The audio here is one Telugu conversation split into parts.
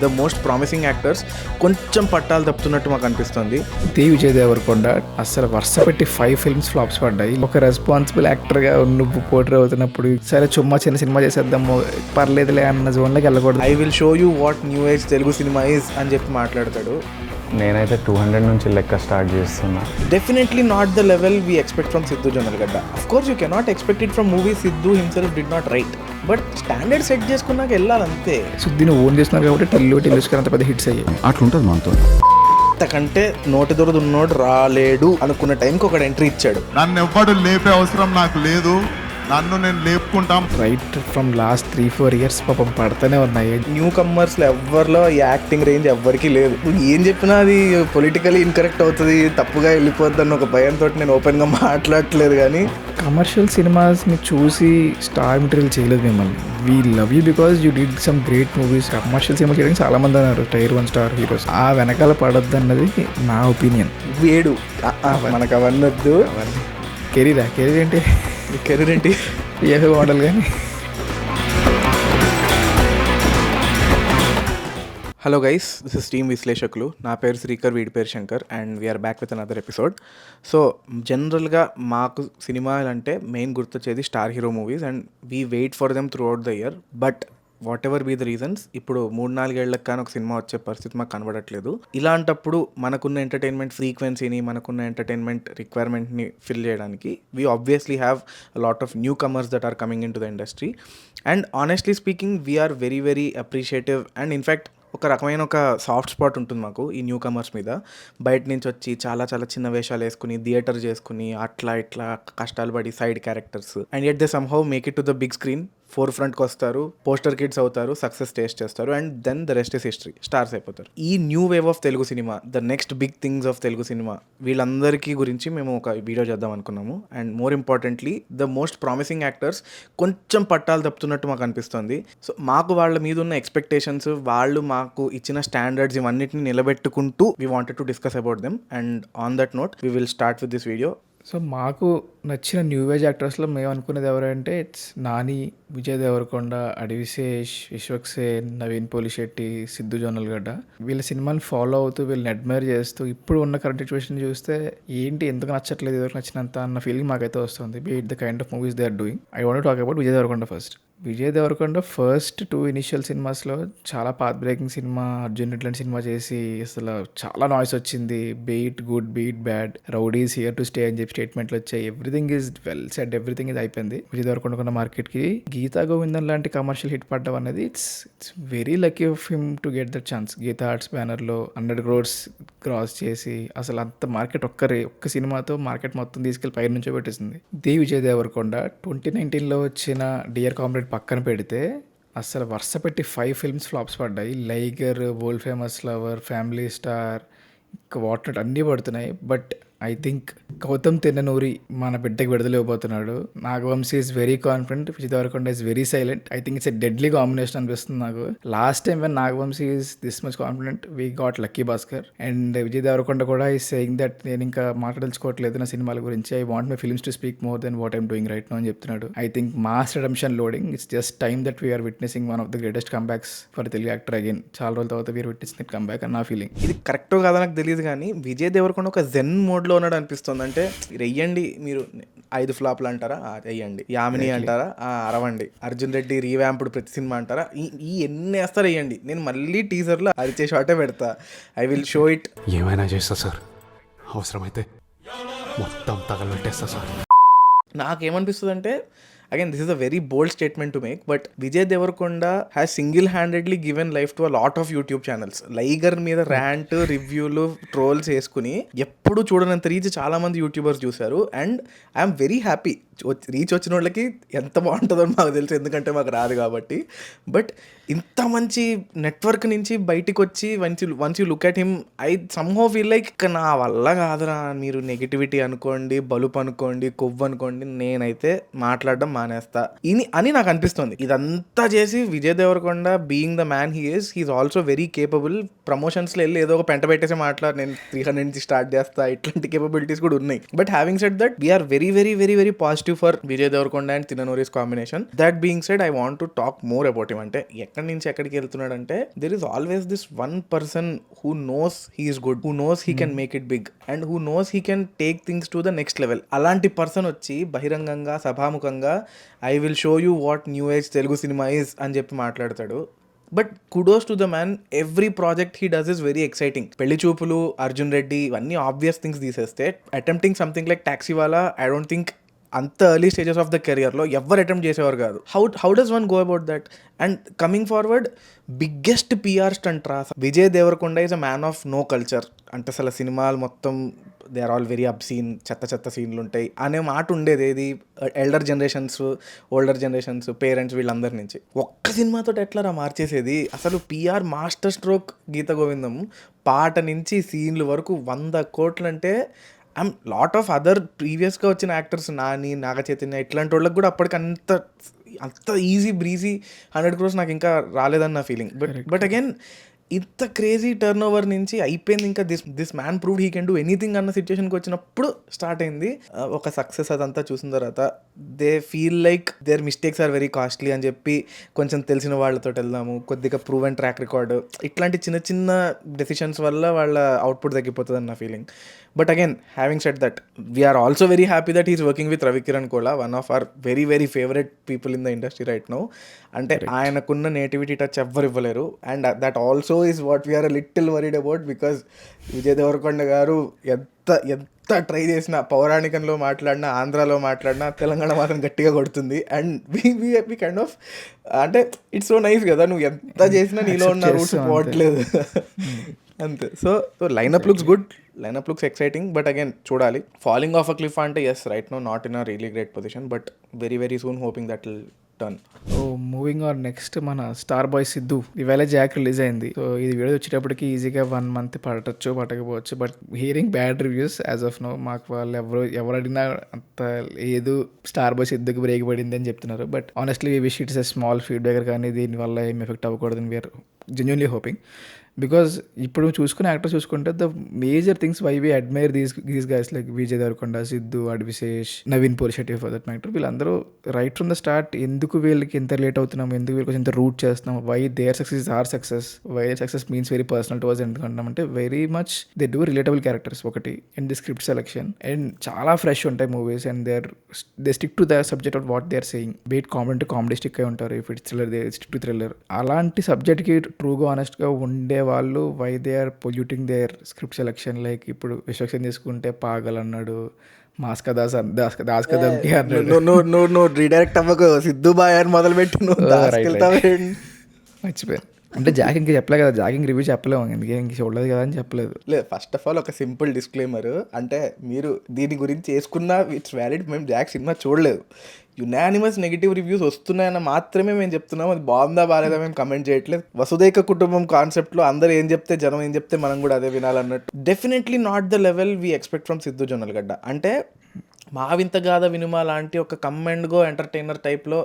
ద మోస్ట్ ప్రామిసింగ్ యాక్టర్స్ కొంచెం పట్టాలు తప్పుతున్నట్టు మాకు అనిపిస్తుంది. విజయ్ దేవరకొండ అసలు వరుస పెట్టి 5 ఫిల్మ్స్ ఫ్లాప్స్ పడ్డాయి. ఒక రెస్పాన్సిబుల్ యాక్టర్గా నువ్వు పోటీ అవుతున్నప్పుడు సరే చుమ్మా చిన్న సినిమా చేసేద్దాము పర్లేదులే అన్న జోన్లోకి వెళ్ళకూడదు. I will show you what new age Telugu cinema is అని చెప్పి మాట్లాడతాడు. నేనైతే 200 నుంచి లెక్క స్టార్ట్ చేస్తున్నా. Definitely not the level we expect from Siddhu Jonnalagadda. Of course you cannot expect it from movie Siddhu himself did not right, but standard set చేసుకున్నాక వెళ్ళాలంతే. సుద్దిని ఓన్ చేస్తున్నారు కాబట్టి టెల్లుస్కర్ అంత పెద్ద హిట్స్ అయ్యాయి. అట్లుంటుంది మనతో. అంతకంటే నోటి దొరద ఉన్నోడు రాలేడు అనుకున్న టైంకి ఒకడు ఎంట్రీ ఇచ్చాడు. నన్ను ఎవ్వడు లేపే అవసరం నాకు లేదు, నన్ను నేను లేపుకుంటాం. రైట్ ఫ్రమ్ లాస్ట్ 3-4 ఇయర్స్ పాపం పడుతూనే ఉన్నాయి. న్యూ కమర్స్లో ఎవరిలో ఈ యాక్టింగ్ రేంజ్ ఎవ్వరికీ లేదు. నువ్వు ఏం చెప్పినా అది పొలిటికలీ ఇన్కరెక్ట్ అవుతుంది, తప్పుగా వెళ్ళిపోద్ది అన్న ఒక భయంతో నేను ఓపెన్గా మాట్లాడట్లేదు. కానీ కమర్షియల్ సినిమాస్ని చూసి స్టార్ మెటీరియల్ చేయలేదు మిమ్మల్ని. We love you because you did some great movies. Commercial cinema చేయడానికి చాలా మంది అన్నారు టైర్ 1 స్టార్ హీరోస్. ఆ వెనకాల పడొద్దు అన్నది నా ఒపీనియన్. వేడు మనకు అవన్నీ వద్దు. కెరీర్ ఏంటి, కెరీర్ ఏంటి ఏదో మోడల్. కానీ hello guys, this is team విశ్లేషకులు. నా పేరు శ్రీకర్, వీడి పేరు Shankar, and we are back with another episode. So జనరల్గా మాకు సినిమాలు అంటే మెయిన్ గుర్తొచ్చేది star hero movies, and we wait for them throughout the year. But whatever be the reasons, ఇప్పుడు 3-4 ఏళ్ళకి కానీ ఒక సినిమా వచ్చే పరిస్థితి మాకు కనబడట్లేదు. ఇలాంటప్పుడు మనకున్న ఎంటర్టైన్మెంట్ ఫ్రీక్వెన్సీని, మనకున్న ఎంటర్టైన్మెంట్ రిక్వైర్మెంట్ని ఫిల్ చేయడానికి we obviously have a lot of newcomers that are coming into the industry. And honestly speaking we are very very appreciative. And in fact ఒక రకమైన ఒక సాఫ్ట్ స్పాట్ ఉంటుంది మాకు ఈ న్యూ కమర్స్ మీద. బయట నుంచి వచ్చి చాలా చాలా చిన్న వేషాలు వేసుకుని థియేటర్ చేసుకుని అట్లా ఇట్లా కష్టాలు పడి side characters, and yet they somehow make it to the big screen, ఫోర్ ఫ్రంట్కి వస్తారు, పోస్టర్ కిడ్స్ అవుతారు, సక్సెస్ టేస్ట్ చేస్తారు, and then the rest is history, stars అయిపోతారు. ఈ new wave of Telugu cinema, the next big things of Telugu cinema, వీళ్ళందరికీ గురించి మేము ఒక వీడియో చేద్దాం అనుకున్నాము. And more importantly the most promising actors కొంచెం పట్టాలు తప్పుతున్నట్టు మాకు అనిపిస్తుంది. సో మాకు వాళ్ళ మీద ఉన్న ఎక్స్పెక్టేషన్స్, వాళ్ళు మాకు ఇచ్చిన స్టాండర్డ్స్, ఇవన్నిటిని నిలబెట్టుకుంటూ we wanted to discuss about them. And on that note we will start with this video. So మాకు నచ్చిన న్యూ ఏజ్ యాక్టర్స్లో మేము అనుకునేది ఎవరంటే ఇట్స్ నాని, విజయ్ దేవరకొండ, అడివిశేష్, విశ్వక్ సేన్, నవీన్ పోలిశెట్టి, సిద్ధు జొన్నలగడ్డ. వీళ్ళ సినిమాని ఫాలో అవుతూ వీళ్ళని అడ్మైర్ చేస్తూ ఇప్పుడు ఉన్న కరెంట్ సిచ్యువేషన్ చూస్తే ఏంటి ఎందుకు నచ్చట్లేదు, ఎవరికి నచ్చినంత అన్న ఫీలింగ్ మాకైతే వస్తుంది. Be it the kind of movies they are doing. I want talk about Vijay Devarakonda first. Vijay Devarakonda first 2 initial సినిమాస్లో చాలా path breaking cinema, Arjun Reddy cinema చేసి అసలు చాలా నాయిస్ వచ్చింది. Be it good, be it bad, rowdies here to stay అని చెప్పి స్టేట్మెంట్లు వచ్చాయి. Everything is well said, everything ఇది అయిపోయింది. విజయ్ దేవరకొండ కొన్న మార్కెట్కి గీతా గోవిందం లాంటి కమర్షియల్ హిట్ పడ్డం అనేది it's very lucky of him to get that chance. Geetha Arts బ్యానర్లో 100 crores క్రాస్ చేసి అసలు అంత మార్కెట్ ఒక్క సినిమాతో మార్కెట్ మొత్తం తీసుకెళ్ళి పైన నుంచో పెట్టేసింది. ది విజయ్ దేవరకొండ 2019లో వచ్చిన డియర్ కామ్రేడ్ పక్కన పెడితే అసలు వరుస పెట్టి 5 ఫిల్మ్స్ ఫ్లాప్స్ పడ్డాయి. Liger, world famous lover, family star, ఇంకా వాటర్ అన్నీ పడుతున్నాయి. But I think Gautam Tinnanuri మన బిడ్డకి విడుదలైపోతున్నాడు. Nagavamsi is very confident, Vijay Devarakonda is very silent. I think it's a deadly combination అనిపిస్తుంది నాకు. Last time when Nagavamsi is this much confident we got lucky Bhaskar. And Vijay Devarakonda కూడా ఈజ్ సేయింగ్ దట్ నేను ఇంకా మాట్లాడదలుచుకోవట్లేదు నా సినిమాల గురించి, I want my films to speak more than what I'm doing right now అని చెప్తున్నాడు. I think mass redemption loading, it's just time that we are witnessing one of the greatest comebacks for Telugu actor again. చాలా రోజుల తర్వాత వీఆర్ విట్నెసింగ్ దట్ కంబ్యాక్ అని నా ఫీలింగ్. ఇది కరెక్టో కాదో నాకు తెలియదు, కానీ విజయ్ దేవరకొండ ఒక జెన్ మోడ్లో ఉన్నాడు అనిపిస్తుంది. అంటే వెయ్యండి, మీరు 5 ఫ్లాప్లు అంటారా, వెయ్యండి. యామిని అంటారా, అరవండి. అర్జున్ రెడ్డి రీవ్యాంప్డ్ ప్రతి సినిమా అంటారా, ఈ ఎన్ని వేస్తారు వెయ్యండి. నేను మళ్ళీ టీజర్లో అరిచే షాటే పెడతా. I will show it. ఏమైనా చేస్తా సార్, అవసరమైతే మొత్తం తగలబెట్టేస్తా సార్. నాకేమనిపిస్తుంది అంటే, again this is a very bold statement to make, but Vijay Devarakonda has single handedly given life to a lot of YouTube channels. Liger మీద ర్యాంట్, రివ్యూలు, ట్రోల్స్ వేసుకుని ఎప్పుడు చూడనంత రీచ్ చాలా మంది యూట్యూబర్స్ చూశారు. And I'm very happy. Reach వచ్చిన వాళ్ళకి ఎంత బాగుంటుందో మాకు తెలుసు, ఎందుకంటే మాకు రాదు కాబట్టి. బట్ ఇంత మంచి నెట్వర్క్ నుంచి బయటికి వచ్చి once you look at him, I somehow feel like నా వల్ల కాదురా, మీరు నెగిటివిటీ అనుకోండి, బలుపు అనుకోండి, కొవ్వు అనుకోండి, నేనైతే మాట్లాడడం మానేస్తా అని నాకు అనిపిస్తుంది. ఇదంతా చేసి Vijay Devarakonda being the man he is also very capable. ప్రమోషన్స్లో వెళ్ళి ఏదో ఒక పెంట పెట్టేసి నేను 300 నుంచి స్టార్ట్ చేస్తా చేస్తా, ఇట్లాంటి కేపబిలిటీస్ కూడా ఉన్నాయి. But having said that we are very very very very positive for Vijay Devarakonda and Tinnanuri's combination. That being said, I want to talk more about him. అంటే ఎక్కడి నుంచి ఎక్కడికి వెళ్తున్నాడంటే there is always this one person who knows he is good, who knows he can make it big and who knows he can take things to the next level. అలాంటి పర్సన్ వచ్చి బహిరంగంగా సభాముఖంగా I will show you what new age Telugu cinema is అని చెప్పి మాట్లాడతాడు. But kudos to the man, every project he does is very exciting. Pelli Choopulu, Arjun Reddy, ఇవన్నీ ఆబ్వియస్ థింగ్స్ తీసేస్తే attempting something like Taxiwaala, I don't think అంత ఎర్లీ స్టేజెస్ ఆఫ్ ద కెరియర్లో ఎవరు అటెంప్ట్ చేసేవారు కాదు. How does one go about that? And coming forward, biggest PR stunt రా. Vijay Devarakonda is a man of no culture. అంటే అసలు సినిమాలు మొత్తం they are all very obscene, చెత్త సీన్లు ఉంటాయి అనే మాట ఉండేది. ఏది elder generations, older generations, parents, వీళ్ళందరి నుంచి. ఒక్క సినిమాతో ఎట్లా రా మార్చేసేది? అసలు PR master stroke Geetha Govindam. పాట నుంచి సీన్లు వరకు 100 కోట్లు. అంటే ఐమ్ లాట్ ఆఫ్ అదర్ ప్రీవియస్గా వచ్చిన యాక్టర్స్, నాని, నాగ చైతన్య, ఇట్లాంటి వాళ్ళకి కూడా అప్పటికి అంత ఈజీ బ్రీజీ 100 crores నాకు ఇంకా రాలేదని నా ఫీలింగ్. బట్ అగైన్ ఇంత క్రేజీ టర్న్ ఓవర్ నుంచి అయిపోయింది. ఇంకా this man proved he can do anything అన్న సిచ్యువేషన్కి వచ్చినప్పుడు స్టార్ట్ అయింది ఒక సక్సెస్. అదంతా చూసిన తర్వాత they feel like their mistakes are very costly అని చెప్పి కొంచెం తెలిసిన వాళ్ళతో వెళ్దాము, కొద్దిగా ప్రూవ్ అండ్ ట్రాక్ రికార్డ్, ఇట్లాంటి చిన్న చిన్న డెసిషన్స్ వల్ల వాళ్ళ అవుట్పుట్ తగ్గిపోతుంది అన్న feeling. But again having said that, we are also very happy that is working with Ravi Kiran Kola, one of our very very favourite people in the industry right now. అంటే ఆయనకున్న నేటివిటీ టచ్ ఎవ్వరు ఇవ్వలేరు. And that also is what we are little worried about, because Vijay Devarakonda garu ఎంత ట్రై చేసినా, పౌరాణికంలో మాట్లాడినా, ఆంధ్రాలో మాట్లాడినా, తెలంగాణ మాత్రం గట్టిగా కొడుతుంది. అండ్ వి కైండ్ ఆఫ్, అంటే ఇట్స్ సో నైస్ కదా, నువ్వు ఎంత చేసినా నీలో ఉన్న రూట్స్ పోవట్లేదు అంతే. So lineup looks good, lineup looks exciting. But again చూడాలి. ఫాలింగ్ ఆఫ్ అ క్లిఫ్ అంటే yes, right no not in a really great position, but very very soon hoping that will turn. So moving on, next మన స్టార్ బాయ్ సిద్ధు ఇవాళ జాక్ రిలీజ్ అయింది. సో ఇది వీడియో వచ్చేటప్పటికి ఈజీగా 1 month పట్టకపోవచ్చు. But hearing bad reviews as of now. మాకు వాళ్ళు ఎవరు అడిగినా అంత లేదు, స్టార్ బాయ్ సిద్ధుకి బ్రేక్ పడింది అని చెప్తున్నారు. But honestly we wish it's a small feedback, కానీ దీనివల్ల ఏం ఎఫెక్ట్ అవ్వకూడదని వీఆర్ జెన్యున్లీ హోపింగ్. బికాజ్ ఇప్పుడు చూసుకునే యాక్టర్స్ చూసుకుంటే the major things why we admire these guys like Vijay Devarakonda, Siddhu, Adivi Sesh, Naveen Polishetty for that matter, వీళ్ళందరూ రైట్ ఫ్రమ్ ద స్టార్ట్ ఎందుకు వీళ్ళకి ఎంత లేట్ అవుతున్నాం, ఎందుకు వీళ్ళకి ఎంత రూట్ చేస్తున్నాం, why their success is our success, why success means very personal to us. ఎందుకంటే very much they do relatable characters ఒకటి, and the script selection, and చాలా ఫ్రెష్ ఉంటాయి movies, and they stick to the subject of what they are saying. Be it comedy to comedy stick అయి ఉంటారు, if it's thriller they stick to thriller. అలాంటి సబ్జెక్ట్కి ట్రూగా ఆనెస్ట్గా ఉండే వాళ్ళు why they are polluting there script selection. Like ఇప్పుడు విశ్వక్సేన్ తీసుకుంటే పాగల్ అన్నాడు, మాస్కా దాస్ కదంకి అన్నాడు. రీడైరెక్ట్ అవ్వకు, సిద్ధు బాయ్ అని మొదలుపెట్టి మర్చిపోయాను. అంటే జాకింగ్ చెప్పలే కదా, జాకింగ్ రివ్యూ చెప్పలేము, ఎందుకే ఇంక చూడలేదు కదా అని చెప్పలేదు. లేదు, ఫస్ట్ ఆఫ్ ఆల్ ఒక సింపుల్ డిస్క్లైమర్, అంటే మీరు దీని గురించి వేసుకున్నా ఇట్స్ వ్యాలిడ్. మేము జాక్ సినిమా చూడలేదు, యునానిమస్ నెగిటివ్ రివ్యూస్ వస్తున్నాయన్న మాత్రమే మేము చెప్తున్నాం. అది బాగుందా బాగాలేదా మేము కమెంట్ చేయట్లేదు. వసుదైక కుటుంబం కాన్సెప్ట్లో అందరూ ఏం చెప్తే, జనం ఏం చెప్తే మనం కూడా అదే వినాలన్నట్టు. Definitely not the level we expect from Siddhu Jonnalagadda. అంటే మా వింతగాథ వినుమా లాంటి ఒక కమ్ అండ్ గో ఎంటర్టైనర్ టైప్లో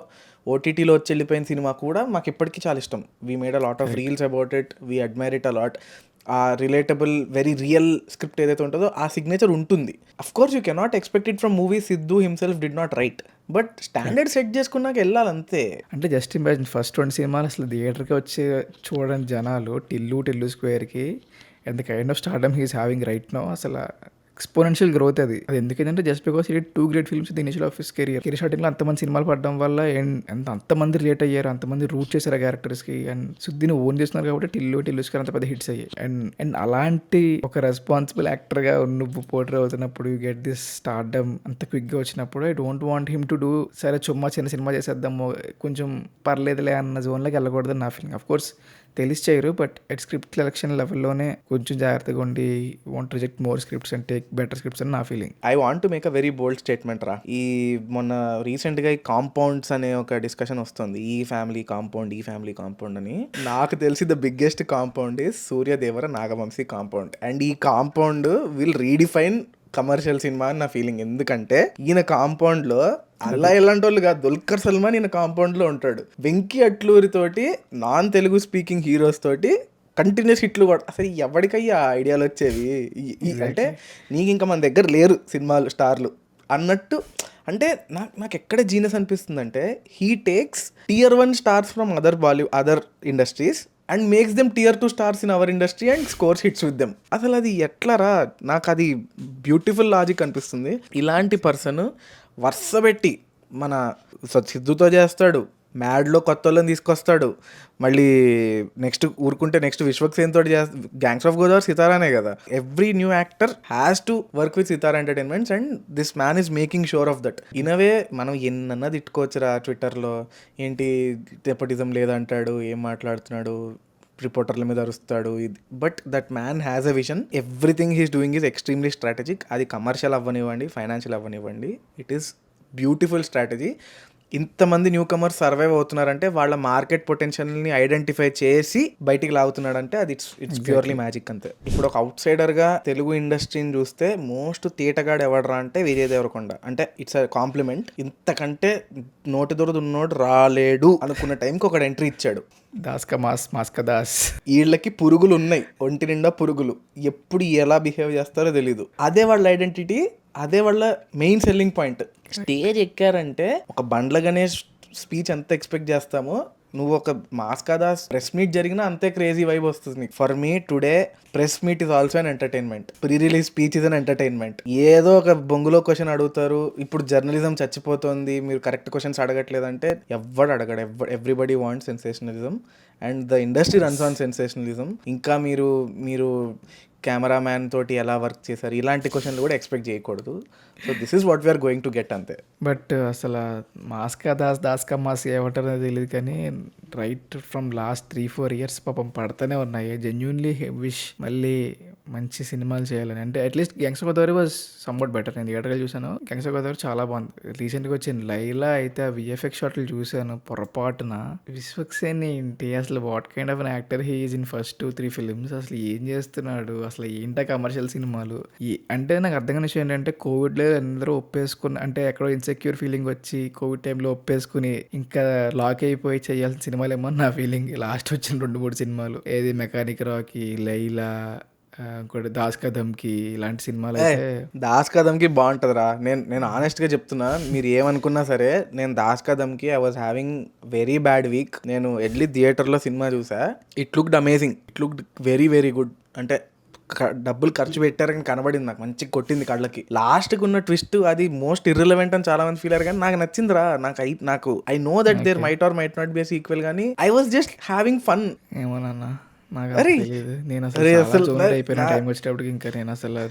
ఓటీటీలో వచ్చి వెళ్ళిపోయిన సినిమా కూడా మాకు ఇప్పటికీ చాలా ఇష్టం. We made a lot of reels about it, we admire it a lot. ఆ రిలేటబుల్ వెరీ రియల్ స్క్రిప్ట్ ఏదైతే ఉంటుందో ఆ సిగ్నేచర్ ఉంటుంది. Of course you cannot expect it from movie Siddhu himself did not right, but standard set చేసుకున్నాక వెళ్ళాలంతే. అంటే జస్ట్ ఇమాజిన్ ఫస్ట్ 20 సినిమాలు అసలు థియేటర్కి వచ్చి చూడని జనాలు టిల్లు స్క్వేర్కి and the kind of stardom he's having right now, అసలు ఎక్స్పోనెన్షియల్ గ్రోత్ అది. ఎందుకంటే just because it 2 great films the initial of his career స్టార్టింగ్లో అంతమంది సినిమాలు పడడం వల్ల అంతమంది రిలేట్ అయ్యారు, అంతమంది రూట్ చేశారు ఆ క్యారెక్టర్స్కి, అండ్ సిద్ధిని ఓన్ చేస్తున్నారు కాబట్టి టిల్లుస్కి అంత పెద్ద హిట్స్ అయ్యాయి. అండ్ అలాంటి ఒక రెస్పాన్సిబుల్ యాక్టర్గా నువ్వు పోర్ట్రే అవుతున్నప్పుడు యూ గెట్ దిస్ స్టార్డమ్ అంత క్విక్గా వచ్చినప్పుడు, I don't want him to do సరే చిన్న సినిమా చేసేద్దాము కొంచెం పర్లేదులే అన్న జోన్లోకి వెళ్ళకూడదని నా ఫీలింగ్. అఫ్ కోర్స్ తెలిసి చేయరు, బట్ ఎట్ స్క్రిప్ట్ సెలెక్షన్ లెవెల్లోనే కొంచెం జాగ్రత్తగా ఉండి want reject more scripts and take better scripts అని నా feeling. I want to make a very bold statement రా. ఈ మొన్న రీసెంట్గా ఈ కాంపౌండ్స్ అనే ఒక డిస్కషన్ వస్తుంది, ఈ ఫ్యామిలీ కాంపౌండ్ అని. నాకు తెలిసి the biggest compound is Suryadevara Nagavamsi compound, and ఈ compound will redefine commercial cinema అని నా ఫీలింగ్. ఎందుకంటే ఈయన కాంపౌండ్లో అలా ఎలాంటి వాళ్ళు కాదు, దుల్కర్ సల్మాన్ ఈయన కాంపౌండ్లో ఉంటాడు. వెంకీ అట్లూరి తోటి నాన్ తెలుగు స్పీకింగ్ హీరోస్ తోటి కంటిన్యూస్ హిట్లు కూడా అసలు ఎవరికయ్యా ఐడియాలు వచ్చేవి అంటే నీకు ఇంకా మన దగ్గర లేరు సినిమాలు స్టార్లు అన్నట్టు. అంటే నాకు ఎక్కడ జీనియస్ అనిపిస్తుందంటే he takes tier 1 stars from other industries and makes them tier 2 stars in our industry and scores hits with them. అసలు అది ఎట్లారా, నాకు అది బ్యూటిఫుల్ లాజిక్ అనిపిస్తుంది. ఇలాంటి పర్సన్ వరుసపెట్టి మన సిద్ధుతో చేస్తాడు, మ్యాడ్లో కొత్త వాళ్ళని తీసుకొస్తాడు, మళ్ళీ నెక్స్ట్ ఊరుకుంటే నెక్స్ట్ విశ్వక్సేన్ తోటి గ్యాంగ్స్ ఆఫ్ గోదావరి సితారానే కదా. Every new actor has to work with Sithara entertainments and this man is making sure of that. In a way మనం ఎన్నన్నా తిట్టుకోవచ్చురా ట్విట్టర్లో, ఏంటి నెపోటిజం లేదంటాడు, ఏం మాట్లాడుతున్నాడు, రిపోర్టర్ల మీద అరుస్తాడు, but that man has a vision. Everything he's doing is extremely strategic. అది కమర్షియల్ అవ్వనివ్వండి, ఫైనాన్షియల్ అవ్వనివ్వండి, ఇట్ ఈస్ బ్యూటిఫుల్ స్ట్రాటజీ. ఇంతమంది న్యూ కమర్స్ సర్వైవ్ అవుతున్నారంటే వాళ్ళ మార్కెట్ పొటెన్షియల్ని ఐడెంటిఫై చేసి బయటికి లాగుతున్నాడంటే అది ఇట్స్ ప్యూర్లీ మ్యాజిక్ అంతే. ఇప్పుడు ఒక అవుట్ సైడర్గా తెలుగు ఇండస్ట్రీని చూస్తే మోస్ట్ తీటగాడు ఎవడరా అంటే విజయ్ దేవరకొండ. అంటే ఇట్స్ అ కాంప్లిమెంట్. ఇంతకంటే నోటి దొరదున్నోడు రాలేడు అనుకున్న టైంకి ఒకడు ఎంట్రీ ఇచ్చాడు. మాస్క దాస్. వీళ్ళకి పురుగులు ఉన్నాయి, ఒంటి నిండా పురుగులు, ఎప్పుడు ఎలా బిహేవ్ చేస్తారో తెలీదు. అదే వాళ్ళ ఐడెంటిటీ, అదే వాళ్ళ మెయిన్ సెల్లింగ్ పాయింట్. స్టేజ్ ఎక్కారంటే ఒక బండ్ల గణేష్ స్పీచ్ ఎంత ఎక్స్పెక్ట్ చేస్తామో, నువ్వు ఒక మాస్కా దాస్ ప్రెస్ మీట్ జరిగినా అంతే క్రేజీ వైబ్ వస్తుంది. For me today press meet is also an entertainment, pre release speech is an entertainment. ఏదో ఒక బొంగులో క్వశ్చన్ అడుగుతారు. ఇప్పుడు జర్నలిజం చచ్చిపోతుంది, మీరు కరెక్ట్ క్వశ్చన్స్ అడగట్లేదంటే ఎవ్వడు అడగడు. Everybody want sensationalism and the industry runs on sensationalism. ఇంకా మీరు కెమెరామ్యాన్ తోటి ఎలా వర్క్ చేశారు, ఇలాంటి క్వశ్చన్లు కూడా ఎక్స్పెక్ట్ చేయకూడదు. So this is what we are going to get అంతే. బట్ అసలు మాస్కా దాస్కా మాస్ ఏమంటారో తెలియదు కానీ రైట్ ఫ్రమ్ లాస్ట్ 3-4 years పాపం పడుతూనే ఉన్నాయి. జెన్యున్లీ విష్ మళ్ళీ మంచి సినిమాలు చేయాలని. అంటే at least gangs of Godavari was somewhat better. నేను థియేటర్లో చూసాను, గ్యాంగ్స్ ఆఫ్ గోదావరి చాలా బాగుంది. రీసెంట్గా వచ్చింది లైలా అయితే ఆ విఎఫ్ఎక్స్ షాట్లు చూశాను, పొరపాటున విశ్వక్సేన్ ఏంటి అసలు, what kind of an actor he is in first 2-3 films. అసలు ఏం చేస్తున్నాడు, అసలు ఏంటా కమర్షియల్ సినిమాలు. అంటే నాకు అర్థం కాని విషయం ఏంటంటే కోవిడ్లో అందరూ ఒప్పేసుకుని, అంటే ఎక్కడో ఇన్సెక్యూర్ ఫీలింగ్ వచ్చి కోవిడ్ టైంలో ఒప్పేసుకుని ఇంకా లాక్ అయిపోయి చేయాల్సిన సినిమాలు ఏమో నా ఫీలింగ్. లాస్ట్ వచ్చిన 2-3 సినిమాలు, ఏది మెకానిక్ రాకీ, లైలా, ఇంకోటి దాస్ కదమ్కి, ఇలాంటి సినిమాలు అయితే. దాస్ కదమ్కి బాగుంటుందిరా. నేను ఆనెస్ట్గా చెప్తున్నా, మీరు ఏమనుకున్నా సరే, నేను దాస్ కదమ్కి I was having very bad week. నేను ఎడ్లీ థియేటర్లో సినిమా చూసా. It looked amazing, it looked very very good. అంటే డబ్బులు ఖర్చు పెట్టారని కనబడింది, నాకు మంచిగా కొట్టింది కళ్ళకి. లాస్ట్కి ఉన్న ట్విస్ట్ అది మోస్ట్ ఇర్రిలవెంట్ అని చాలా మంది ఫీల్ అయ్యారు, కానీ నాకు నచ్చిందిరా. నాకు I know that there might or might not be equal, కానీ I was just having fun. ఏమోనన్నా నాకు తెలియదు. నేను అసలు అయిపోయిన టైం వచ్చేటప్పటికి ఇంకా నేను అసలు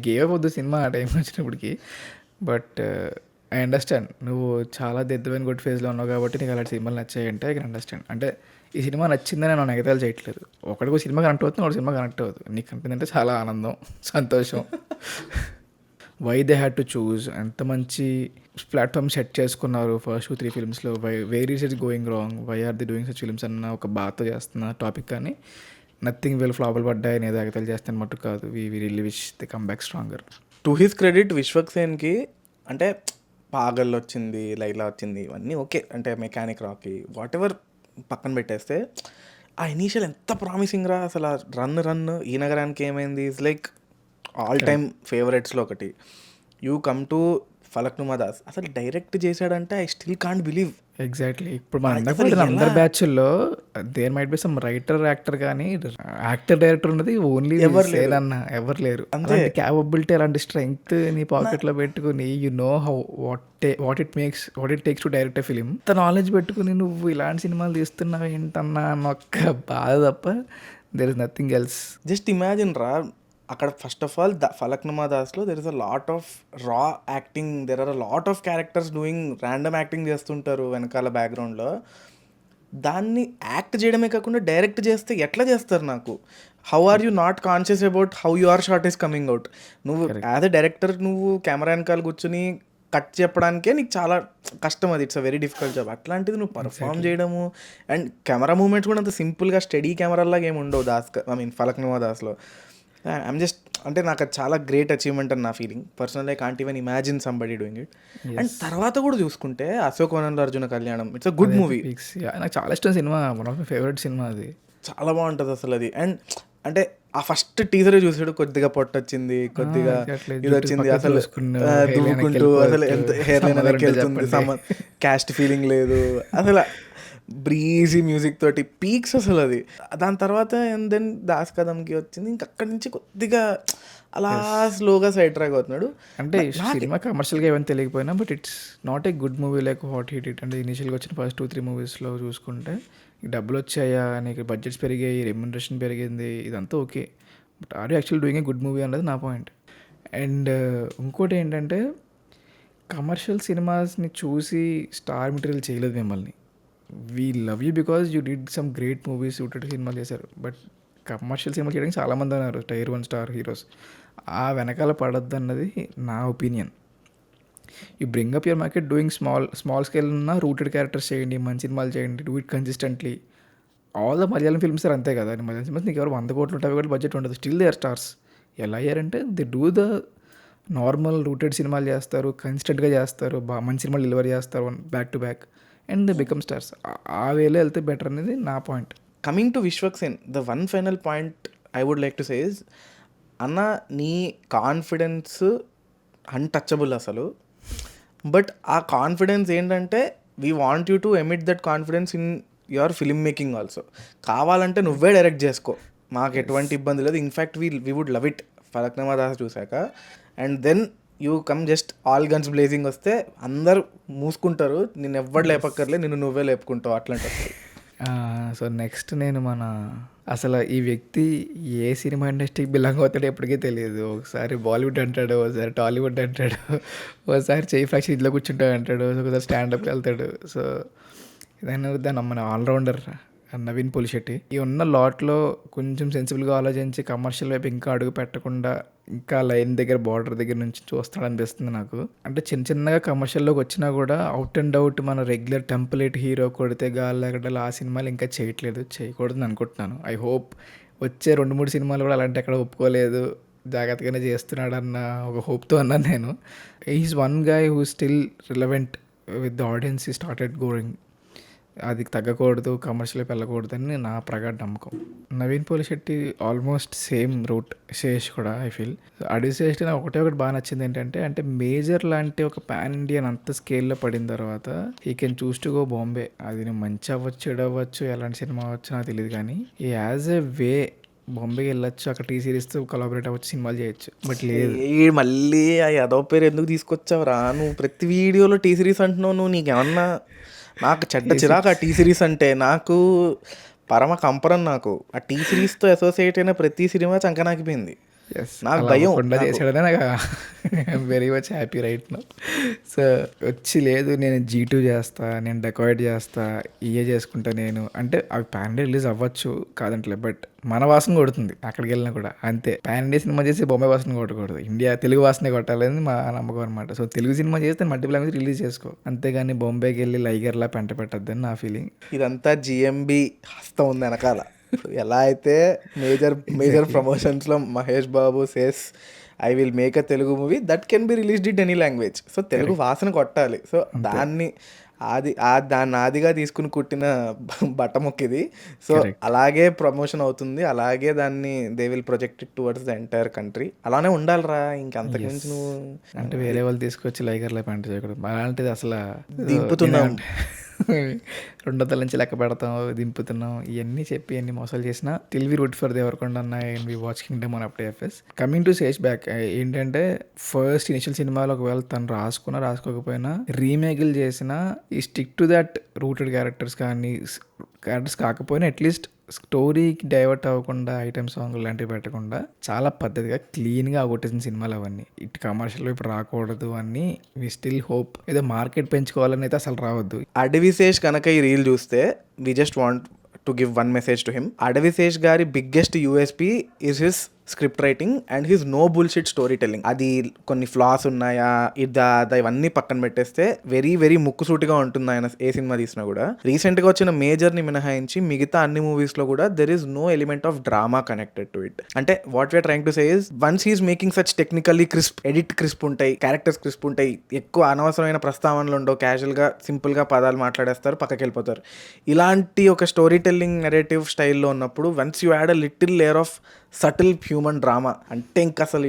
గేవ్ వద్దు సినిమా ఆ టైం వచ్చినప్పటికి. బట్ ఐ అండర్స్టాండ్, నువ్వు చాలా దెద్దమైన గుడ్ ఫేజ్లో ఉన్నావు కాబట్టి నీకు అలాంటి సినిమాలు నచ్చాయంటే ఐ కెన్ అండర్స్టాండ్. అంటే ఈ సినిమా నచ్చిందని నేను ఎగతాలు చేయట్లేదు. ఒకటికి సినిమా కనెక్ట్ అవుతుంది, ఒకటి సినిమా కనెక్ట్ అవుతుంది. నీకు కనిపిందంటే చాలా ఆనందం, సంతోషం. Why they had to choose, ఎంత మంచి ప్లాట్ఫామ్ సెట్ చేసుకున్నారు ఫస్ట్ 2-3 filmsలో. Where is it going wrong, why are they doing such films అన్న ఒక బాధతో చేస్తున్న టాపిక్. కానీ నథింగ్ వీళ్ళు ఫ్లాపులు పడ్డాయి అనేది ఎగతాలు చేస్తాను మట్టు కాదు. We really wish they come back stronger. To his credit, విశ్వక్సేన్కి అంటే పాగల్ వచ్చింది, లైలా వచ్చింది, ఇవన్నీ ఓకే. అంటే మెకానిక్ రాకీ వాట్ ఎవర్ పక్కన పెట్టేస్తే, ఆ ఇనీషియల్ ఎంత ప్రామిసింగ్ రా. అసలు రన్ ఈ నగరానికి ఏమైంది ఈజ్ లైక్ ఆల్ టైమ్ ఫేవరెట్స్లో ఒకటి. You come to Falaknuma Das, అసలు డైరెక్ట్ చేశాడంటే I still can't believe. Exactly. ఇప్పుడు మన అందరి బ్యాచ్ల్లో there might be some writer actor, కానీ యాక్టర్ డైరెక్టర్ ఉన్నది ఓన్లీ లేదన్న ఎవరు లేరు. అలాంటి క్యాపబిలిటీ, అలాంటి స్ట్రెంగ్త్ నీ పాకెట్లో పెట్టుకుని you know how what it takes to direct a film. అంత నాలెడ్జ్ పెట్టుకుని నువ్వు ఇలాంటి సినిమాలు తీస్తున్నావు ఏంటన్నా అన్నొక్క బాధ తప్ప there is nothing else. Just imagine రా, అక్కడ ఫస్ట్ ఆఫ్ ఆల్ ఫలక్నుమా దాస్లో there is a lot of raw acting, there are a lot of characters doing random acting చేస్తుంటారు వెనకాల బ్యాక్గ్రౌండ్లో. దాన్ని యాక్ట్ చేయడమే కాకుండా డైరెక్ట్ చేస్తే ఎట్లా చేస్తారు నాకు. How are you not conscious about how your shot is coming out. నువ్వు యాజ్ ఎ డైరెక్టర్ నువ్వు కెమెరా వెనకాల కూర్చుని కట్ చెప్పడానికే నీకు చాలా కష్టం, అది it's a very difficult job. అట్లాంటిది నువ్వు పర్ఫామ్ చేయడము అండ్ కెమెరా మూమెంట్స్ కూడా అంత సింపుల్గా స్టడీ కెమెరాలాగా ఏమి ఉండవు ఫలక్నుమా దాస్లో. ఐఎమ్ జస్ట్, అంటే నాకు అది చాలా గ్రేట్ అచీవ్మెంట్ అని నా feeling. Personal I can't even imagine somebody doing it. And తర్వాత కూడా చూసుకుంటే అశోక్ వనంలో అర్జున కళ్యాణం, ఇట్స్ అ గుడ్ మూవీ. నాకు చాలా ఇష్టం cinema, one of my favourite cinema అది. చాలా బాగుంటుంది అసలు అది. అండ్ అంటే ఆ ఫస్ట్ టీజరే చూసాడు, కొద్దిగా పొట్టొచ్చింది, కొద్దిగా అట్లా ఇది జుట్టు వచ్చింది, పక్కకు అసలు చూసుకున్నావు, hairline దువ్వుకుంటూ అసలు ఎంత వెళ్ళిపోవచ్చు. హెయిర్ లైన్ సమాధానం వెనక్కి ఉంటే వెళ్తుంది, చెప్పండి. క్యాస్ట్ ఫీలింగ్ లేదు అసలు, బ్రీజీ మ్యూజిక్ తోటి పీక్స్ అసలు అది. దాని తర్వాత అండ్ దెన్ దాస్ కదమ్కి వచ్చింది, ఇంక అక్కడి నుంచి కొద్దిగా అలా స్లోగా సైడ్ ట్రాక్ అవుతున్నాడు. అంటే సినిమా కమర్షియల్గా ఏమైనా తెలియకపోయినా but it's not a good movie like what hit it. అంటే ఇనిషియల్గా వచ్చిన ఫస్ట్ 2-3 మూవీస్లో చూసుకుంటే ఈ డబ్బులు వచ్చాయా, నీకు బడ్జెట్స్ పెరిగాయి, రెమ్యునరేషన్ పెరిగింది, ఇదంతా okay. But are you actual doing a good movie అన్నది నా పాయింట్. అండ్ ఇంకోటి ఏంటంటే కమర్షియల్ సినిమాస్ని చూసి స్టార్ మెటీరియల్ చేయలేదు మిమ్మల్ని. We love you because you did some great movies, suited సినిమాలు చేశారు. బట్ కమర్షియల్ సినిమాలు చేయడానికి చాలామంది ఉన్నారు, టైర్ 1 స్టార్ హీరోస్. ఆ వెనకాల పడద్దు అన్నది నా opinion. You bring up your market doing small scale ఉన్న రూటెడ్ క్యారెక్టర్స్ చేయండి, మంచి సినిమాలు చేయండి, do it consistently. All the Malayalam films అంతే కదా, మలయాళం సినిమాస్ నీకు ఎవరు 100 కోట్లు ఉంటాయి కూడా బడ్జెట్ ఉండదు, స్టిల్ దే ఆర్ స్టార్స్. ఎలా అయ్యారంటే they do the normal rooted సినిమాలు చేస్తారు, కన్సిస్టెంట్గా చేస్తారు, మంచి సినిమాలు డెలివరీ చేస్తారు back to back, and they become stars. ఆ వేలో వెళ్తే బెటర్ అనేది నా point. Coming to Vishwak Sen, the one final point I would like to say is, అన్న నీ కాన్ఫిడెన్స్ అన్టచబుల్ అసలు. బట్ ఆ కాన్ఫిడెన్స్ ఏంటంటే we want you to emit that confidence in your film making also. కావాలంటే నువ్వే డైరెక్ట్ చేసుకో, మాకు ఎటువంటి ఇబ్బంది లేదు. In fact we would love it Falaknuma Das చూసాక. And then you come just all guns blazing వస్తే అందరు మూసుకుంటారు, నిన్ను ఎవ్వడు లేపక్కర్లే, నిన్ను నువ్వే లేపుకుంటావు అట్లాంటి. సో నెక్స్ట్ నేను అసలు ఈ వ్యక్తి ఏ సినిమా ఇండస్ట్రీకి బిలాంగ్ అవుతాడో ఎప్పటికీ తెలియదు. ఒకసారి బాలీవుడ్ అంటాడు, ఒకసారి టాలీవుడ్ అంటాడు, ఒకసారి చేయి ఫ్రాక్షన్ ఇంట్లో కూర్చుంటాడు అంటాడు, ఒకసారి స్టాండప్కి వెళ్తాడు. సో దాన్ని మన ఆల్రౌండర్ నవీన్ పోలిశెట్టి. ఈ ఉన్న లాట్లో కొంచెం సెన్సిబుల్గా ఆలోచించి కమర్షియల్ వైపు ఇంకా అడుగు పెట్టకుండా ఇంకా లైన్ దగ్గర బార్డర్ దగ్గర నుంచి చూస్తాడు అనిపిస్తుంది నాకు. అంటే చిన్నగా కమర్షియల్లోకి వచ్చినా కూడా అవుట్ అండ్ అవుట్ మన రెగ్యులర్ టెంప్లేట్ హీరో కొడితే గాలి ఎక్కడాలి ఆ సినిమాలు ఇంకా చేయకూడదని అనుకుంటున్నాను. ఐ హోప్ వచ్చే 2-3 సినిమాలు కూడా అలాంటి ఎక్కడ ఒప్పుకోలేదు, జాగ్రత్తగానే చేస్తున్నాడు అన్న ఒక హోప్తో అన్నాను నేను. Is one guy who still relevant with the audience, he started going. అది తగ్గకూడదు, కమర్షియల్కి వెళ్ళకూడదు అని నా ప్రగాఢ నమ్మకం. Naveen Polishetty almost same route, Sesh కూడా ఐ ఫీల్. శేష్ నాకు ఒకటి బాగా నచ్చింది ఏంటంటే, అంటే మేజర్ లాంటి ఒక పాన్ ఇండియన్ అంత స్కేల్లో పడిన తర్వాత ఈ can choose to go Bombay. అది మంచి అవ్వచ్చు, చెడు అవ్వచ్చు, ఎలాంటి సినిమా అవ్వచ్చు నాకు తెలియదు, కానీ ఈ యాజ్ ఎ వే బాంబేకి వెళ్ళొచ్చు, అక్కడ టీ సిరీస్తో కొలాబరేట్ అవ్వచ్చు, సినిమాలు చేయొచ్చు. బట్ లేదు, మళ్ళీ ఆ యాదవ్ పేరు ఎందుకు తీసుకొచ్చావు రా నువ్వు? ప్రతి వీడియోలో టీ సిరీస్ అంటున్నావు నువ్వు. నీకేమన్నా నాకు చెడ్డ చిరాకు ఆ టీ సిరీస్ అంటే. నాకు పరమ కంపరం. నాకు ఆ టీ సిరీస్తో అసోసియేట్ అయిన ప్రతి సినిమా చంకనాకిపోయింది. నాకు భయం చేసాడనే నాకు very much happy right now. So వచ్చి లేదు నేను G2 చేస్తా, నేను డెకాయిడ్ చేస్తా, ఇయే చేసుకుంటా నేను అంటే అవి పాన్ ఇండియా రిలీజ్ అవ్వచ్చు కాదంటలే, బట్ మన వాసన కొడుతుంది అక్కడికి వెళ్ళినా కూడా. అంతే, పాన్ ఇండియా సినిమా చేసి బొమ్మాయి వాసన కొట్టకూడదు, ఇండియా తెలుగు వాసనే కొట్టాలని మా నమ్మకం అనమాట. సో తెలుగు సినిమా చేస్తే మల్టిపుల్ లాంగ్వేజ్ రిలీజ్ చేసుకో, అంతేగాని బొంబాయికి వెళ్ళి లైగర్లా పెంట పెట్టద్దని నా ఫీలింగ్. ఇదంతా GMB హస్తం ఉంది వెనకాల. ఎలా అయితే మేజర్ ప్రమోషన్స్లో Mahesh Babu says I will make a Telugu movie that can be released in any language. So Telugu వాసన కొట్టాలి. సో దాన్ని దాన్ని ఆదిగా తీసుకుని కుట్టిన బట్ట మొక్కిది. సో అలాగే ప్రమోషన్ అవుతుంది, అలాగే దాన్ని they will project it towards the entire country. అలానే ఉండాలిరా, ఇంకంతకుమించి నువ్వు అంటే వేరే వాళ్ళు తీసుకొచ్చి లైగర్లా పెంట చేయకూడదు. అలాంటిది అసలు దింపుతున్నాం, 200 నుంచి లెక్క పెడతాం, దింపుతున్నాం, ఇవన్నీ చెప్పి ఎన్ని మోసాలు చేసినా till we root for Deverakonda అన్న and we watch Kingdom on FS. Coming to Sesh back, ఏంటంటే ఫస్ట్ ఇనిషియల్ సినిమాలో ఒకవేళ తను రాసుకోకపోయినా రీమేక్లు చేసినా ఈ stick to that rooted characters కాకపోయినా అట్లీస్ట్ స్టోరీకి డైవర్ట్ అవ్వకుండా ఐటమ్ సాంగ్ లాంటివి పెట్టకుండా చాలా పద్ధతిగా క్లీన్గా కొట్టేసిన సినిమాలు అవన్నీ. ఇటు కమర్షియల్ వైపు రాకూడదు అని వి స్టిల్ హోప్. ఏదో మార్కెట్ పెంచుకోవాలని అయితే అసలు రావద్దు. అడవిశేష్ కనుక ఈ రీల్ చూస్తే we just want to give one message to him. Adivi Sesh గారి biggest USP is his script writing and his no bullshit story telling. అది కొన్ని ఫ్లాస్ ఉన్నాయా ఇవన్నీ పక్కన పెట్టేస్తే వెరీ వెరీ ముక్కుసూటిగా ఉంటుంది ఆయన ఏ సినిమా తీసినా కూడా. రీసెంట్గా వచ్చిన మేజర్ని మినహాయించి మిగతా అన్ని మూవీస్లో కూడా there is no element of drama connected to it. అంటే what we are trying to say is once he's making such technically crisp, edit crisp ఉంటాయి, క్యారెక్టర్స్ క్రిస్ప్ ఉంటాయి, ఎక్కువ అనవసరమైన ప్రస్తావనలు ఉండవు, క్యాజువల్గా సింపుల్గా పదాలు మాట్లాడేస్తారు, పక్కకి వెళ్ళిపోతారు. ఇలాంటి ఒక స్టోరీ టెల్లింగ్ నెరేటివ్ స్టైల్లో ఉన్నప్పుడు once you add a little layer of subtle human drama అంటే ఇంక అసలు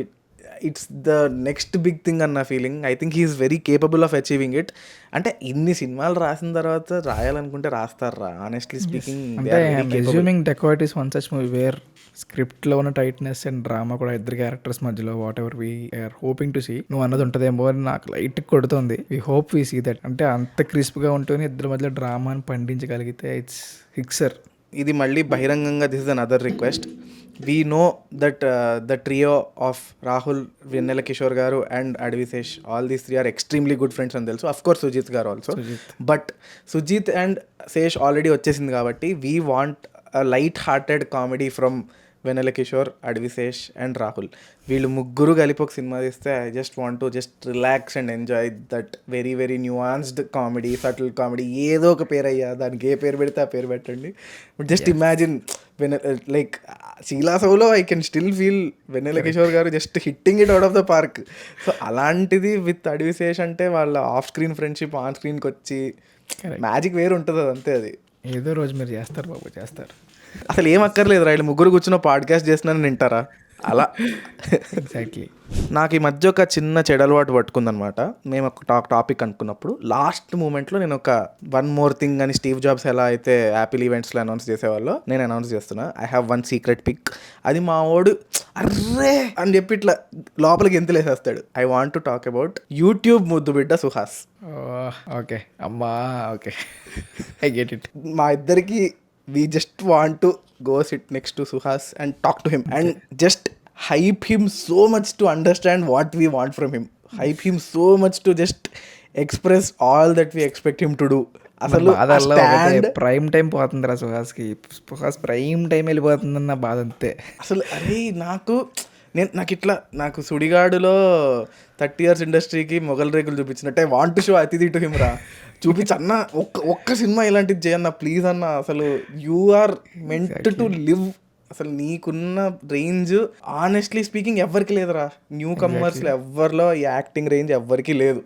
it's the next big thing అన్న feeling. I think he is very capable of achieving it. అంటే ఇన్ని సినిమాలు రాసిన తర్వాత రాయాలనుకుంటే రాస్తారా ఆనెస్ట్లీ స్పీకింగ్. అంటే assuming Dacoit is one such movie where స్క్రిప్ట్లో ఉన్న టైట్నెస్ అండ్ డ్రామా కూడా ఇద్దరు క్యారెక్టర్స్ మధ్యలో whatever we are hoping to see నువ్వు అన్నది ఉంటుందేమో అని నాకు లైట్ కొడుతుంది. We hope we see that. అంటే అంత క్రిస్ప్గా ఉంటుంది ఇద్దరి మధ్యలో డ్రామాని పండించగలిగితే ఇట్స్ ఫిక్సర్. ఇది మళ్ళీ బహిరంగంగా this is another request. We know that the trio of Rahul, Vennela Kishore garu and Adivi Sesh, all these three are extremely good friends అని తెలుసు. Of course Sujith garu also. But Sujith and Sesh already వచ్చేసింది కాబట్టి we want a light hearted comedy from Vennela Kishore, Adivi Sesh and Rahul. వీళ్ళు ముగ్గురు కలిపి ఒక సినిమా తీస్తే I just want to just relax and enjoy that very very nuanced comedy, subtle comedy. ఏదో ఒక పేరు అయ్యా, దానికి ఏ పేరు పెడితే ఆ పేరు పెట్టండి. బట్ జస్ట్ ఇమాజిన్ లైక్ శీలాసౌలో I can still feel Vennela Kishore garu just hitting it out of the park. So అలాంటిది విత్ అడవిశేష్ అంటే వాళ్ళ ఆఫ్ స్క్రీన్ ఫ్రెండ్షిప్ ఆన్ స్క్రీన్కి వచ్చి మ్యాజిక్ వేరు ఉంటుంది. అది అంతే. అది ఏదో రోజు మీరు చేస్తారు బాబు, చేస్తారు. అసలు ఏం అక్కర్లేదు రా, వీళ్ళు ముగ్గురు కూర్చున్న పాడ్కాస్ట్ చేస్తున్నానని వింటారా అలా. ఎగ్జాక్ట్లీ. నాకు ఈ మధ్య ఒక చిన్న చెడు అలవాటు పట్టుకుందనమాట. మేము ఒక టాపిక్ అనుకున్నప్పుడు లాస్ట్ మూమెంట్లో నేను ఒక వన్ మోర్ థింగ్ అని స్టీవ్ జాబ్స్ ఎలా అయితే యాపిల్ ఈవెంట్స్లో అనౌన్స్ చేసేవాళ్ళు నేను అనౌన్స్ చేస్తున్నా. I have one secret pic. అది మా వాడు అర్రే అని చెప్పి ఇట్లా లోపలికి ఎంతలేసేస్తాడు. I want to talk about YouTube ముద్దు బిడ్డ సుహాస్. ఓకే అమ్మా, ఓకే, ఐ గెట్ ఇట్. మా ఇద్దరికి we just want to go sit next to Suhas and talk to him and just hype him so much to understand what we want from him. Hype him so much to just express all that we expect him to do. అసలు ప్రైమ్ టైం పోతుంది రా సుహాస్కి. సుహాస్ ప్రైమ్ టైం వెళ్ళిపోతుందన్న బాధ అంతే. అసలు అరే నాకు ఇట్లా నాకు సుడిగాడులో 30 years ఇండస్ట్రీకి మొగల్ రేకులు చూపించినట్టే want to show Athidhi to him రా. చూపించన్న ఒక్క సినిమా ఇలాంటిది చేయన్న ప్లీజ్ అన్న. అసలు you are meant to live. అసలు నీకున్న రేంజ్ ఆనెస్ట్లీ స్పీకింగ్ ఎవ్వరికి లేదురా. న్యూ కమర్స్లో ఎవ్వరిలో ఈ యాక్టింగ్ రేంజ్ ఎవ్వరికి లేదు.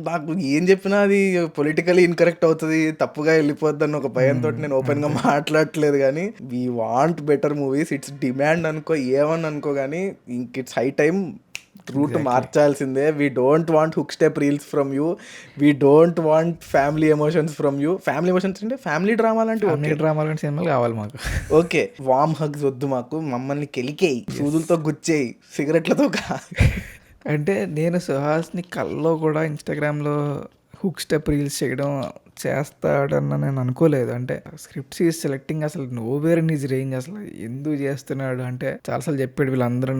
నాకు ఏం చెప్పినా అది పొలిటికలీ ఇన్కరెక్ట్ అవుతుంది, తప్పుగా వెళ్ళిపోద్ది అన్న ఒక భయంతో నేను ఓపెన్గా మాట్లాడట్లేదు. కానీ we want better movies. It's demand అనుకో, ఏమని అనుకో, కానీ ఇంక ఇట్స్ హై టైమ్ రూట్ మార్చాల్సిందే. We don't want hook step reels from you. We don't want family emotions from you. Family emotions అంటే ఫ్యామిలీ డ్రామా లాంటి సినిమాలు కావాలి మాకు. ఓకే, వామ్ హగ్స్ వద్దు మాకు. మమ్మల్ని కెలికేయి, సూదులతో గుచ్చేయి, సిగరెట్లతో అంటే నేను సుహాస్ని కల్లో కూడా ఇన్స్టాగ్రామ్లో హుక్ స్టెప్ రీల్స్ చేయడం చేస్తాడన్న నేను అనుకోలేదు. అంటే స్క్రిప్ట్స్ ఈజ్ సెలెక్టింగ్ అసలు నోవేర్ ఇన్ హిజ్ రేంజ్. అసలు ఎందుకు చేస్తున్నాడు అంటే చాలాసార్లు చెప్పాడు. వీళ్ళందరూ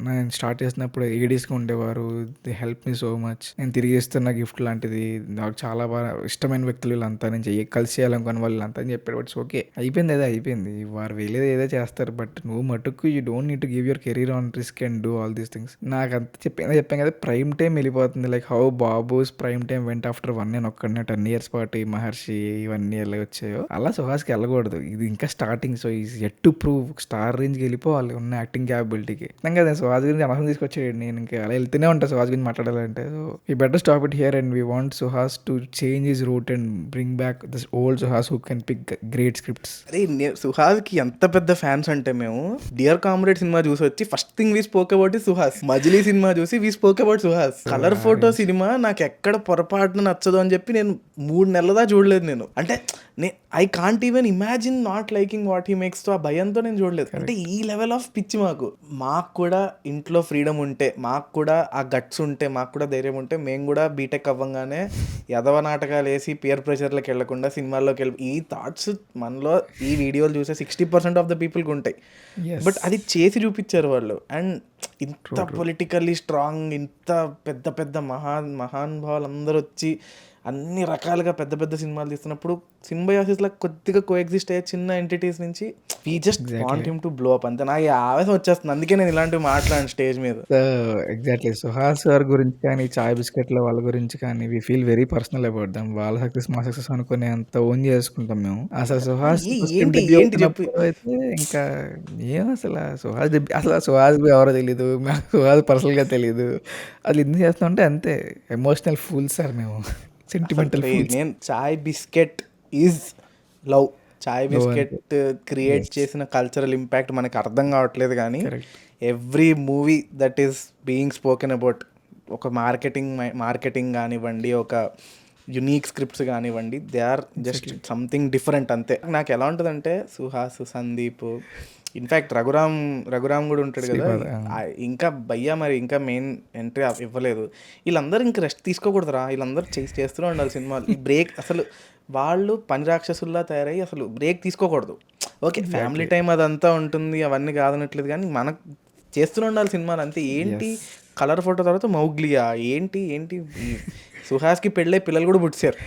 నేను స్టార్ట్ చేసినప్పుడు ఏడీస్గా ఉండేవారు, the help me so much, నేను తిరిగి ఇస్తున్న గిఫ్ట్ లాంటిది, నాకు చాలా బాగా ఇష్టమైన వ్యక్తులు వీళ్ళంతా, నేను కలిసి చేయాలనుకున్న వాళ్ళంతా అని చెప్పాడు. బట్ ఓకే, అయిపోయింది, ఏదో అయిపోయింది. వారు వెళ్ళేది ఏదో చేస్తారు. బట్ నువ్వు మటుకు you don't need to give your career on risk and do all these things. నాకు అంత చెప్పాను కదా, ప్రైమ్ టైం వెళ్ళిపోతుంది. Like how Babu's prime time వెంట ఆఫ్టర్ 1 నేను ఒక్కడనే 10 years పాటు మహర్షి ఇవన్నీ ఎలా వచ్చాయో అలా సుహాస్కి వెళ్ళకూడదు. ఇది ఇంకా starting. So is at to prove. Star రేంజ్కి వెళ్ళిపోవాలి ఉన్న యాక్టింగ్ క్యాపబిలిటీకి. కదా సుహాస్ గురించి అనవసరం తీసుకొచ్చాడు. నేను ఇంకా అలా వెళ్తూనే ఉంటాను సుహాస్ గురించి మాట్లాడాలంటే. So we better stop it here and we want Suhas to change his route and bring back this old Suhas who can pick great scripts. అరే సుహాస్కి ఎంత పెద్ద ఫ్యాన్స్ అంటే మేము డియర్ కామ్రేడ్ సినిమా చూసి వచ్చి first thing we spoke about is Suhas. Majili సినిమా చూసి we spoke about Suhas. Colour Photo సినిమా నాకు ఎక్కడ పొరపాటున నచ్చదు అని చెప్పి నేను 3 నెలల చూడలేదు నేను. అంటే I can't even imagine not liking what he makes. తో ఆ భయంతో నేను చూడలేదు. అంటే ఈ లెవెల్ ఆఫ్ పిచ్చి మాకు కూడా ఇంట్లో ఫ్రీడమ్ ఉంటే, మాకు కూడా ఆ గట్స్ ఉంటే, మాకు కూడా ధైర్యం ఉంటే, మేము కూడా బీటెక్ అవ్వంగానే యదవ నాటకాలు వేసి పియర్ ప్రెషర్లకు వెళ్లకుండా సినిమాల్లోకి ఈ థాట్స్ మనలో ఈ వీడియోలు చూసే 60% ఆఫ్ ద పీపుల్కి ఉంటాయి. బట్ అది చేసి చూపించారు వాళ్ళు. అండ్ ఇంత పొలిటికల్లీ స్ట్రాంగ్, ఇంత పెద్ద పెద్ద మహానుభావులు అందరూ వచ్చి అన్ని రకాలుగా పెద్ద పెద్ద సినిమాలు తీస్తున్నప్పుడు సింబయాసిస్లో కొద్దిగా కోఎగ్జిస్ట్ అయ్యే చిన్న ఎంటిటీస్ నుంచి we just want him to blow up అంతే. నాకు ఈ ఆవేశం వచ్చేస్తుంది, అందుకే నేను ఇలాంటివి మాట్లాడాను స్టేజ్ మీద. సో ఎగ్జాక్ట్లీ సుహాస్ గారి గురించి కానీ, చాయ్ బిస్కెట్ల వాళ్ళ గురించి కానీ we feel very personal about them. వాళ్ళ సక్సెస్ మా సక్సెస్ అనుకునే అంత ఓన్ చేసుకుంటాం మేము. అసలు సుహాస్ ఫస్ట్ టైం డెబ్యూ చెప్పు. అవుతున్నప్పుడు అయితే ఇంకా ఏం అసలు సుహాస్ డెబ్యూ అసలు సుహాస్ ఎవరో తెలీదు, మాకు సుహాస్ పర్సనల్గా తెలీదు. అది ఎందుకు చేస్తామంటే అంతే ఎమోషనల్ ఫూల్స్ సార్ మేము, సెంటిమెంటల్ ఫూల్స్. నేను chai biscuit is love. Chai biscuit create చేసిన కల్చరల్ ఇంపాక్ట్ మనకు అర్థం కావట్లేదు, కానీ every movie that is being spoken about, ఒక మార్కెటింగ్ కానివ్వండి, ఒక యునీక్ స్క్రిప్ట్స్ కానివ్వండి, they are just something different అంతే. నాకు ఎలా ఉంటుందంటే సుహాస్, సందీప్, ఇన్ఫ్యాక్ట్ రఘురామ్ కూడా ఉంటాడు కదా, ఇంకా భయ్యా మరి ఇంకా మెయిన్ ఎంట్రీ ఇవ్వలేదు. వీళ్ళందరూ ఇంకా రెస్ట్ తీసుకోకూడదురా, వీళ్ళందరూ చేస్తూనే ఉండాలి సినిమాలు. ఈ బ్రేక్ అసలు వాళ్ళు పని రాక్షసుల్లా తయారయ్యి అసలు బ్రేక్ తీసుకోకూడదు. ఓకే ఫ్యామిలీ టైం అదంతా ఉంటుంది, అవన్నీ కాదనట్లేదు, కానీ మనకు చేస్తూనే ఉండాలి సినిమాలు అంతే. ఏంటి కలర్ ఫోటో తర్వాత మౌగ్లియా ఏంటి సుహాస్కి పెళ్ళే పిల్లలు కూడా పుట్టారు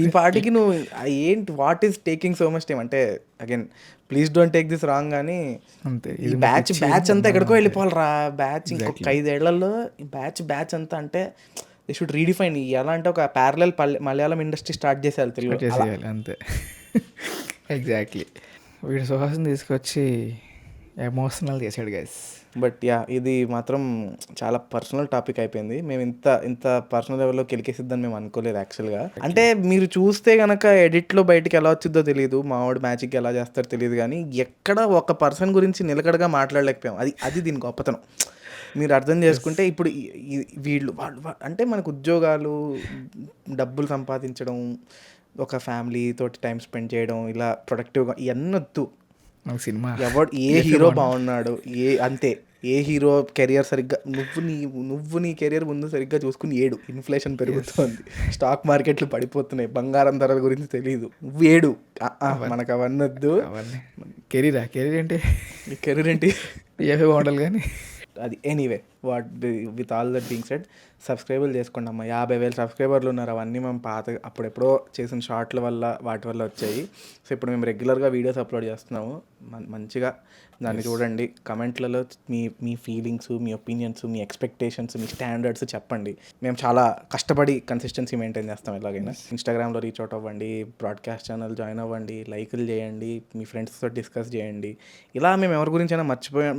ఈ పాటికి. నువ్వు ఏంటి what is taking so much time అంటే, again please don't take this wrong, కానీ అంతే ఈ బ్యాచ్ అంతా ఎక్కడికో వెళ్ళిపోవాలి బ్యాచ్. ఇంకొక 5 ఏళ్లలో ఈ బ్యాచ్ అంతా అంటే దే షుడ్ రీడిఫైన్. ఎలా అంటే ఒక ప్యారలల్ మలయాళం ఇండస్ట్రీ స్టార్ట్ చేసేయాలి తెలుగు చేసేయాలి అంతే. ఎగ్జాక్ట్లీ వీడు సుహాస్ని తీసుకొచ్చి ఎమోషనల్ చేశాడు గైస్. బట్ యా ఇది మాత్రం చాలా పర్సనల్ టాపిక్ అయిపోయింది. మేము ఇంత పర్సనల్ లెవెల్లో కెలికేసిద్దని మేము అనుకోలేదు యాక్చువల్గా. అంటే మీరు చూస్తే కనుక ఎడిట్లో బయటికి ఎలా వచ్చిందో తెలియదు, మావాడు మ్యాజిక్ ఎలా చేస్తారో తెలియదు, కానీ ఎక్కడ ఒక పర్సన్ గురించి నిలకడగా మాట్లాడలేకపోయాం. అది దీని గొప్పతనం. మీరు అర్థం చేసుకుంటే ఇప్పుడు వాళ్ళు అంటే మనకు ఉద్యోగాలు, డబ్బులు సంపాదించడం, ఒక ఫ్యామిలీ తోటి టైం స్పెండ్ చేయడం, ఇలా ప్రొడక్టివ్గా ఇవన్నీ వద్దు. సినిమా ఏ హీరో బాగున్నాడు, అంతే. ఏ హీరో కెరియర్ సరిగ్గా నువ్వు నీ కెరియర్ ముందు సరిగ్గా చూసుకుని ఏడు. ఇన్ఫ్లేషన్ పెరుగుతుంది, స్టాక్ మార్కెట్లు పడిపోతున్నాయి, బంగారం ధరల గురించి తెలియదు, నువ్వు ఏడు. మనకు అవన్నీ వద్దు. కెరీర్ ఏంటి ఏవే బాగుండాలి కానీ అది. Anyway with all that being said, సబ్స్క్రైబర్లు చేసుకోండి అమ్మ. 50,000 సబ్స్క్రైబర్లు ఉన్నారు. అవన్నీ మేము అప్పుడెప్పుడో చేసిన షార్ట్ల వల్ల వాటి వల్ల వచ్చాయి. సో ఇప్పుడు మేము రెగ్యులర్గా వీడియోస్ అప్లోడ్ చేస్తున్నాము. మంచిగా దాన్ని చూడండి. కమెంట్లలో మీ ఫీలింగ్స్, మీ ఒపీనియన్స్, మీ ఎక్స్పెక్టేషన్స్, మీ స్టాండర్డ్స్ చెప్పండి. మేము చాలా కష్టపడి కన్సిస్టెన్సీ మెయింటైన్ చేస్తాం ఎలాగైనా. ఇన్స్టాగ్రామ్లో రీచ్ అవుట్ అవ్వండి, బ్రాడ్కాస్ట్ ఛానల్ జాయిన్ అవ్వండి, లైకులు చేయండి, మీ ఫ్రెండ్స్తో డిస్కస్ చేయండి. ఇలా మేము ఎవరి గురించి అయినా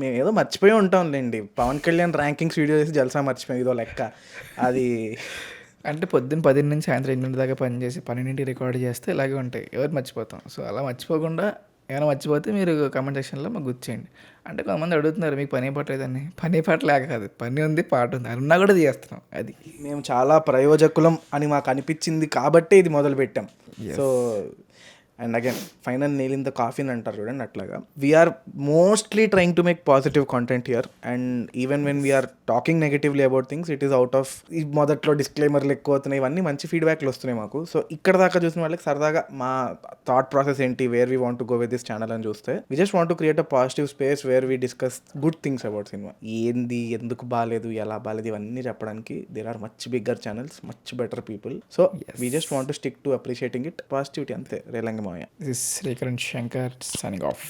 మేము ఏదో మర్చిపోయి ఉంటాంలేండి. పవన్ కళ్యాణ్ ర్యాంకింగ్స్ వీడియో చేసి జల్సా మర్చిపోయాం, ఇదో లెక్క అది. అంటే పొద్దున్న 10 నుంచి సాయంత్రం 8 దాకా పనిచేసి 12 రికార్డ్ చేస్తే ఇలాగే ఉంటాయి, ఎవరు మర్చిపోతాం. సో అలా మర్చిపోకుండా ఏమైనా మర్చిపోతే మీరు కామెంట్ సెక్షన్లో మాకు గుర్చేయండి. అంటే కొంతమంది అడుగుతున్నారు మీకు పని పట్టలేదని. పని పట్టలేక కాదు, పని ఉంది, పాట ఉంది, అన్నా కూడా చేస్తున్నాం. అది మేము చాలా ప్రయోజకులం అని మాకు అనిపించింది కాబట్టే ఇది మొదలు పెట్టాం. So and again final nail in the coffin అంటారు చూడండి, అట్లాగా we are mostly trying to make positive content here. And even when we are talking negatively about things, it is out of మొదట్లో డిస్క్లైమర్లు ఎక్కువ అవుతున్నాయి, ఇవన్నీ మంచి ఫీడ్బ్యాక్లు వస్తున్నాయి మాకు. సో ఇక్కడ దాకా చూసిన వాళ్ళకి సరదాగా మా థాట్ ప్రాసెస్ ఏంటి, where we want to go with this channel అని చూస్తే, we just want to create a positive space where we discuss good things about cinema. ఏంది, ఎందుకు బాగాలేదు, ఎలా బాగాలేదు, ఇవన్నీ చెప్పడానికి there are much bigger channels, much better people. So we just want to stick to appreciating it, positivity అంతే. రేలంగి మాయ. This is Srikaran Shankar signing off.